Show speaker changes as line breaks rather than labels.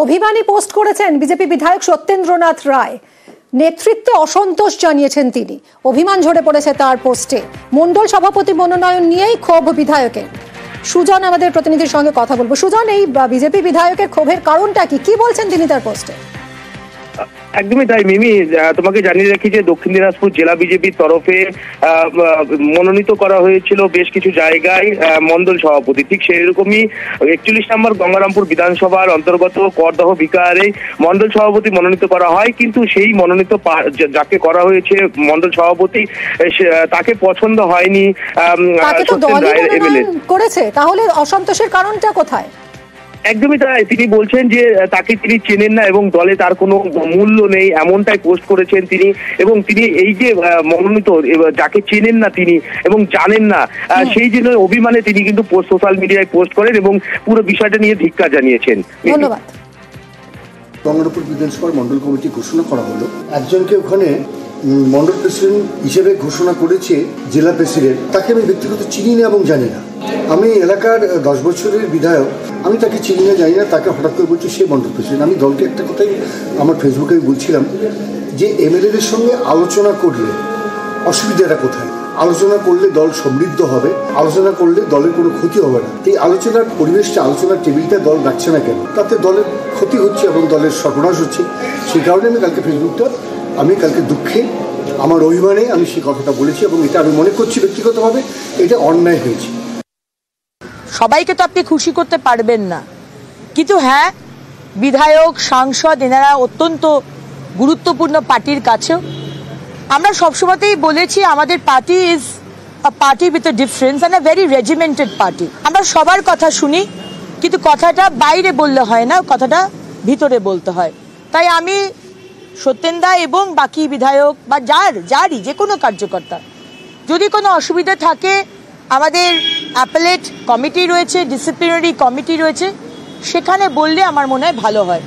অভিমানী পোস্ট করেছেন বিজেপি বিধায়ক সত্যেন্দ্রনাথ রায়। নেতৃত্বে অসন্তোষ জানিয়েছেন তিনি। অভিমান ঝরে পড়েছে তার পোস্টে। মণ্ডল সভাপতি মনোনয়ন নিয়েই ক্ষোভ বিধায়কের। সুজন আমাদের প্রতিনিধির সঙ্গে কথা বলবো। সুজন, এই বিজেপি বিধায়কের ক্ষোভের কারণটা কি বলছেন তিনি তার পোস্টে?
একদমই তাই মিমি, তোমাকে জানিয়ে রাখি যে দক্ষিণ দিনাজপুর জেলা বিজেপির তরফে মনোনীত করা হয়েছিল বেশ কিছু জায়গায় মণ্ডল সভাপতি। ঠিক সেরকমই 41 নম্বর গঙ্গারামপুর বিধানসভার অন্তর্গত করদহ বিকারে মণ্ডল সভাপতি মনোনীত করা হয়, কিন্তু সেই মনোনীত যাকে করা হয়েছে মণ্ডল সভাপতি তাকে পছন্দ হয়নি
করেছে। তাহলে অসন্তোষের কারণটা কোথায়?
একদমই তাই, তিনি বলছেন যে তাকে তিনি চেনেন না এবং দলে তার কোনো মূল্য নেই, এমনটাই পোস্ট করেছেন তিনি। এবং তিনি এই যে মনোনীত যাকে চেনেন না তিনি এবং জানেন না, সেই জন্য অভিমানে তিনি কিন্তু সোশ্যাল মিডিয়ায় পোস্ট করেন এবং পুরো বিষয়টা নিয়ে ধিক্কার জানিয়েছেন।
ধন্যবাদ।
গঙ্গারামপুর বিধানসভার মণ্ডল কমিটি ঘোষণা করা হলো, একজনকে ওখানে মণ্ডল প্রেসিডেন্ট হিসেবে ঘোষণা করেছে জেলা প্রেসিডেন্ট। তাকে আমি ব্যক্তিগত চিনি না এবং জানি না। আমি এলাকার 10 বছরের বিধায়ক, আমি তাকে চিনি না জানি না, তাকে হঠাৎ করে বলছি সে মণ্ডল প্রেসিডেন্ট। আমি দলকে একটা কথাই আমার ফেসবুকে বলছিলাম যে এমএলএদের সঙ্গে আলোচনা করলে অসুবিধাটা কোথায়? আলোচনা করলে দল সমৃদ্ধ হবে, আলোচনা করলে দলের কোনো ক্ষতি হবে না। এই আলোচনার পরিবেশটা, আলোচনার টেবিলটা দল রাখছে না কেন? তাতে দলের ক্ষতি হচ্ছে এবং দলের সর্বনাশ হচ্ছে। সেই কারণে আমি কালকে দুঃখে, আমার অভিমানে আমি সেই কথাটা বলেছি এবং এটা আমি মনে করছি ব্যক্তিগতভাবে এটা অন্যায় হয়েছে।
সবাইকে তো আপনি খুশি করতে পারবেন না, কিন্তু হ্যাঁ, বিধায়ক, সাংসদ এনারা অত্যন্ত গুরুত্বপূর্ণ পার্টির কাছেও। আমরা সবসময়তেই বলেছি আমাদের party is a party with a difference and a very regimented party. আমরা সবার কথা শুনি, কিন্তু কথাটা বাইরে বললে হয় না, কথাটা ভিতরে বলতে হয়। তাই আমি সত্যেন্দা এবং বাকি বিধায়ক বা যারই যে কোনো কার্যকর্তা, যদি কোনো অসুবিধা থাকে, আমাদের অ্যাপেলেট কমিটি রয়েছে, ডিসিপ্লিনারি কমিটি রয়েছে, সেখানে বললে আমার মনে হয় ভালো হয়।